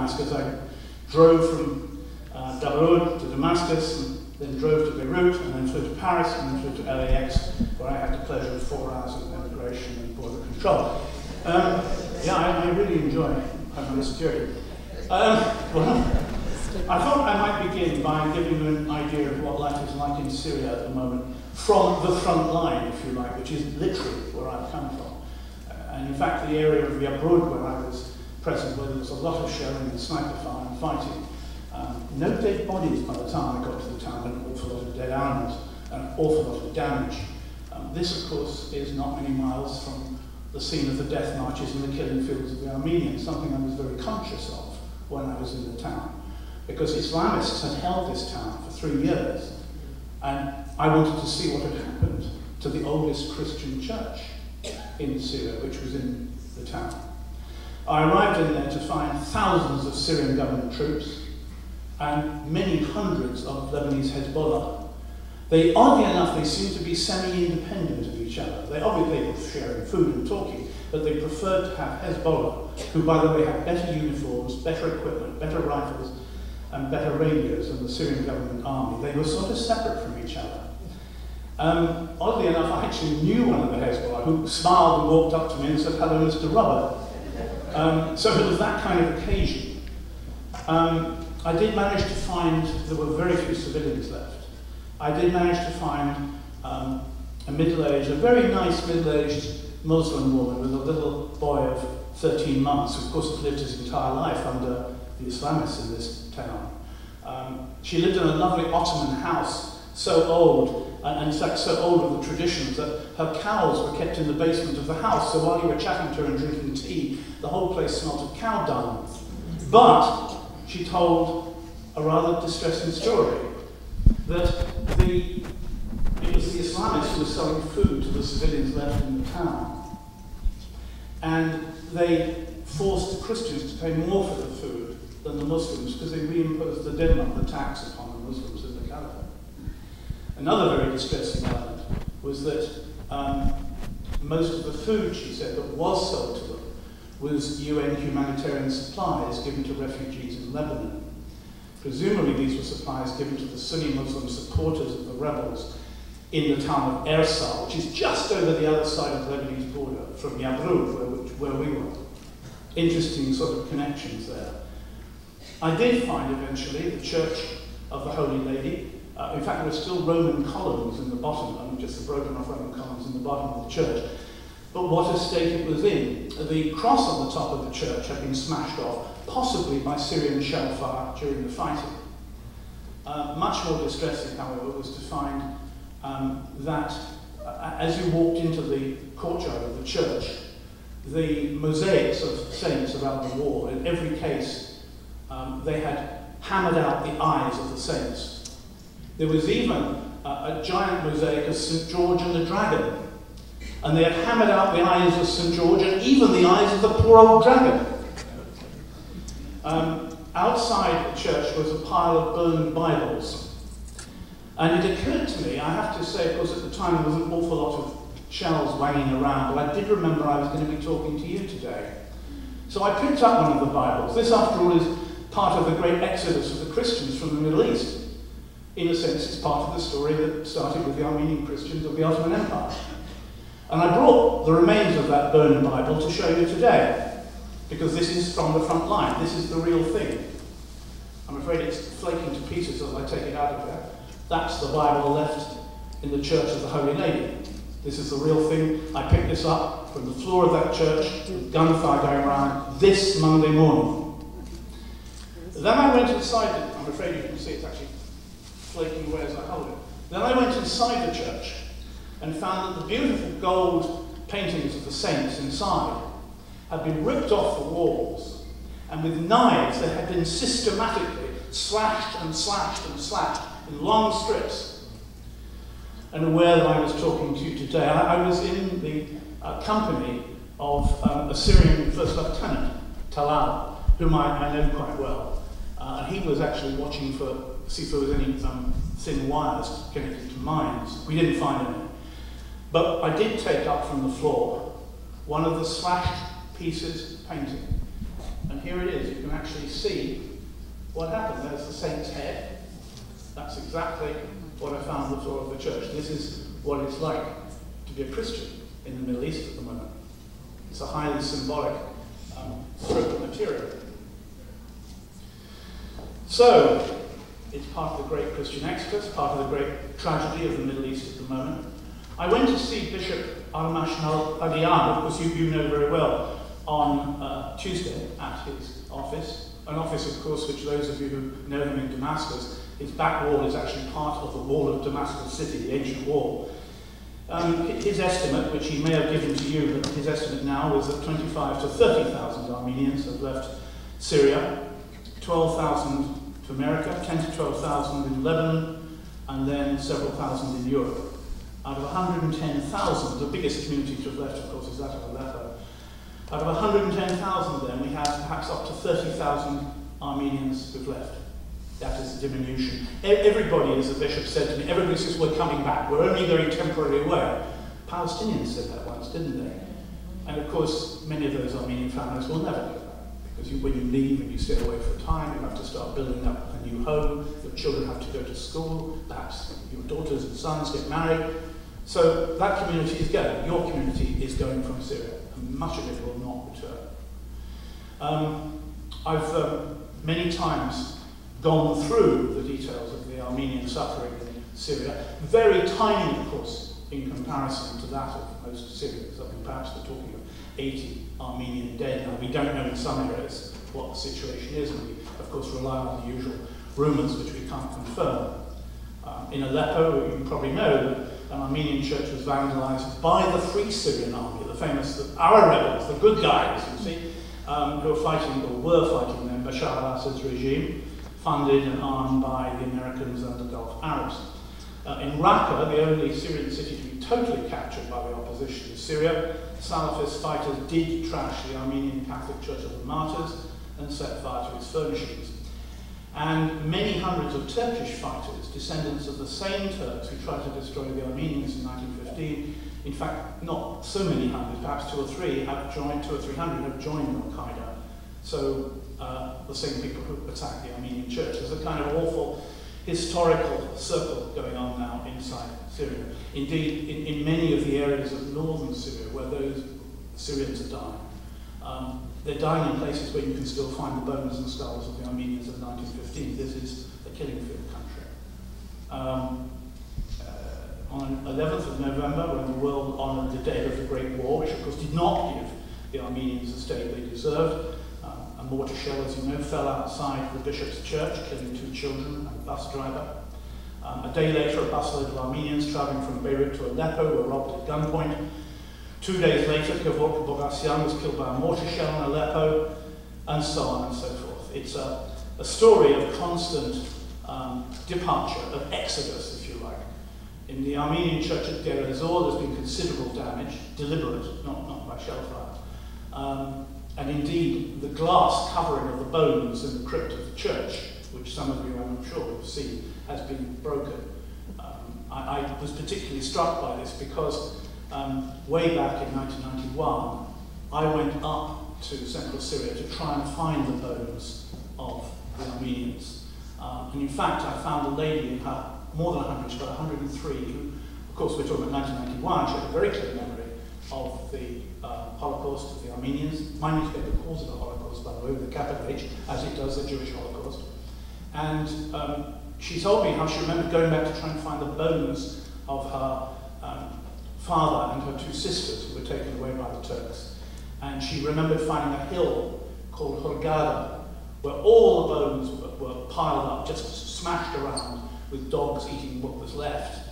Damascus. I drove from Daroud to Damascus, and then drove to Beirut, and then flew to Paris, and then flew to LAX, where I had the pleasure of 4 hours of immigration and border control. Yeah, I really enjoy Homeland Security. Well, I thought I might begin by giving you an idea of what life is like in Syria at the moment, from the front line, if you like, which is literally where I've come from. And in fact, the area of Yabrud where I was present, where there was a lot of shelling and sniper fire and fighting. No dead bodies by the time I got to the town, but an awful lot of dead animals and an awful lot of damage. This, of course, is not many miles from the scene of the death marches and the killing fields of the Armenians, something I was very conscious of when I was in the town, because Islamists had held this town for 3 years, and I wanted to see what had happened to the oldest Christian church in Syria, which was in the town. I arrived in there to find thousands of Syrian government troops and many hundreds of Lebanese Hezbollah. Oddly enough, they seemed to be semi-independent of each other. They obviously were sharing food and talking, but they preferred to have Hezbollah, who, by the way, had better uniforms, better equipment, better rifles, and better radios than the Syrian government army. They were sort of separate from each other. Oddly enough, I actually knew one of the Hezbollah, who smiled and walked up to me and said, "Hello, Mr. Robert." So it was that kind of occasion. I did manage to find, there were very few civilians left. I did manage to find a very nice middle-aged Muslim woman with a little boy of 13 months, who of course had lived his entire life under the Islamists in this town. She lived in a lovely Ottoman house, so old, and in fact so old of the traditions that her cows were kept in the basement of the house, so while you were chatting to her and drinking tea, the whole place smelled of cow dung. But she told a rather distressing story, that it was the Islamists who were selling food to the civilians left in the town. And they forced the Christians to pay more for the food than the Muslims, because they reimposed the dhimma, the tax, upon the Muslims in the Caliphate. Another very distressing element was that most of the food, she said, that was sold to them was UN humanitarian supplies given to refugees in Lebanon. Presumably these were supplies given to the Sunni Muslim supporters of the rebels in the town of Ersal, which is just over the other side of the Lebanese border from Yabrud, where we were. Interesting sort of connections there. I did find eventually the Church of the Holy Lady. In fact, there were still Roman columns in the bottom, just the broken off Roman columns in the bottom of the church. But what a state it was in. The cross on the top of the church had been smashed off, possibly by Syrian shell fire during the fighting. Much more distressing, however, was to find that as you walked into the courtyard of the church, the mosaics of saints around the wall, in every case, they had hammered out the eyes of the saints. There was even a giant mosaic of St. George and the Dragon, and they had hammered out the eyes of St. George and even the eyes of the poor old dragon. Outside the church was a pile of burned Bibles. And it occurred to me, I have to say, of course at the time there was an awful lot of shells wanging around, but I did remember I was going to be talking to you today. So I picked up one of the Bibles. This, after all, is part of the great exodus of the Christians from the Middle East. In a sense, it's part of the story that started with the Armenian Christians of the Ottoman Empire. And I brought the remains of that burned Bible to show you today, because this is from the front line. This is the real thing. I'm afraid it's flaking to pieces as I take it out of there. That's the Bible left in the Church of the Holy Lady. This is the real thing. I picked this up from the floor of that church, with gunfire going around, this Monday morning. Then I went inside it. I'm afraid you can see it's actually flaking away as I hold it. Then I went inside the church and found that the beautiful gold paintings of the saints inside had been ripped off the walls, and with knives they had been systematically slashed and slashed and slashed in long strips. And aware that I was talking to you today, I was in the company of a Syrian First Lieutenant, Talal, whom I know quite well. And he was actually watching to see if there was any thin wires connected to mines. We didn't find any. But I did take up from the floor one of the slashed pieces of painting. And here it is. You can actually see what happened. There's the saint's head. That's exactly what I found on the floor of the church. This is what it's like to be a Christian in the Middle East at the moment. It's a highly symbolic strip of material. So, it's part of the great Christian exodus, part of the great tragedy of the Middle East at the moment. I went to see Bishop Al-Adiyan, of course you know very well, on Tuesday at his office. An office, of course, which those of you who know him in Damascus, his back wall is actually part of the wall of Damascus City, the ancient wall. His estimate, which he may have given to you, but his estimate now is that 25 to 30,000 Armenians have left Syria, 12,000 to America, 10 to 12,000 in Lebanon, and then several thousand in Europe. Out of 110,000, the biggest community to have left, of course, is that of Aleppo. Out of 110,000 then, we have perhaps up to 30,000 Armenians who've left. That is a diminution. Everybody, as the bishop said to me, everybody says, we're coming back, we're only going temporarily away. Palestinians said that once, didn't they? And of course, many of those Armenian families will never go back. Because when you leave and you stay away for a time, you have to start building up a new home, your children have to go to school, perhaps your daughters and sons get married. So that community is going. Your community is going from Syria, and much of it will not return. I've many times gone through the details of the Armenian suffering in Syria, very tiny, of course, in comparison to that of most Syrians. I mean, perhaps we're talking of 80 Armenian dead. Now, we don't know in some areas what the situation is, and we, of course, rely on the usual rumours which we can't confirm. In Aleppo, you probably know that an Armenian church was vandalised by the Free Syrian Army, the famous, our rebels, the good guys, you see, who were fighting, or were fighting then, Bashar al-Assad's regime, funded and armed by the Americans and the Gulf Arabs. In Raqqa, the only Syrian city to be totally captured by the opposition to Syria, Salafist fighters did trash the Armenian Catholic Church of the Martyrs and set fire to its furnishings. And many hundreds of Turkish fighters, descendants of the same Turks who tried to destroy the Armenians in 1915, in fact, not so many hundreds, perhaps 2 or 3 have joined, 200 or 300 have joined Al-Qaeda. So the same people who attacked the Armenian church. There's a kind of awful historical circle going on now inside Syria. Indeed, in many of the areas of northern Syria where those Syrians are dying, they're dying in places where you can still find the bones and skulls of the Armenians of 1915. This is a killing field country. On 11th of November, when the world honoured the Day of the Great War, which of course did not give the Armenians the state they deserved, a mortar shell, as you know, fell outside the bishop's church, killing 2 children and a bus driver. A day later, a busload of Armenians travelling from Beirut to Aleppo were robbed at gunpoint. 2 days later, Kevork Bogasyan was killed by a mortar shell in Aleppo, and so on and so forth. It's a story of constant departure, of exodus, if you like. In the Armenian church at Deir ez-Zor, there's been considerable damage, deliberate, not by shellfire. And indeed, the glass covering of the bones in the crypt of the church, which some of you, I'm sure, have seen, has been broken. I was particularly struck by this because way back in 1991, I went up to central Syria to try and find the bones of the Armenians. And in fact, I found a lady in her, more than 100, she's got 103, who, of course, we're talking about 1991, she had a very clear memory of the Holocaust of the Armenians. Mine used to get the cause of the Holocaust, by the way, with a capital H, as it does the Jewish Holocaust. And she told me how she remembered going back to try and find the bones of her father and her 2 sisters who were taken away by the Turks. And she remembered finding a hill called Hurghada, where all the bones were piled up, just smashed around, with dogs eating what was left.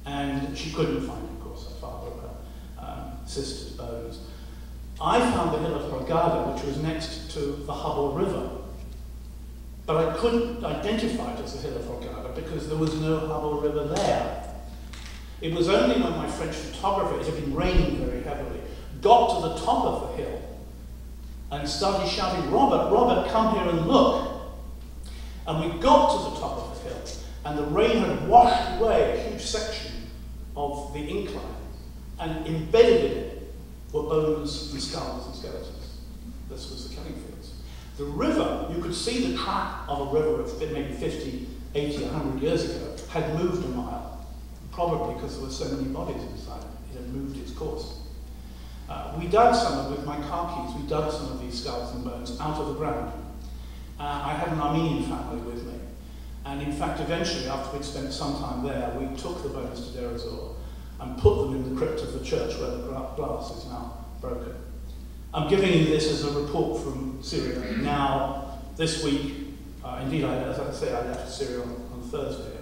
And she couldn't find, of course, her father or her sister's bones. I found the hill of Hurghada, which was next to the Habor River. But I couldn't identify it as the hill of Hurghada because there was no Habor River there. It was only when my French photographer, it had been raining very heavily, got to the top of the hill and started shouting, "Robert, Robert, come here and look." And we got to the top of the hill, and the rain had washed away a huge section of the incline, and embedded in it were bones and skulls and skeletons. This was the killing fields. The river, you could see the track of a river of maybe 50, 80, 100 years ago, had moved a mile, probably because there were so many bodies inside it. It had moved its course. We dug some of, with my car keys, we dug some of these skulls and bones out of the ground. I had an Armenian family with me. And in fact, eventually, after we'd spent some time there, we took the bones to Deir ez-Zor and put them in the crypt of the church where the glass is now broken. I'm giving you this as a report from Syria. Now, this week, indeed, as I say, I left Syria on Thursday.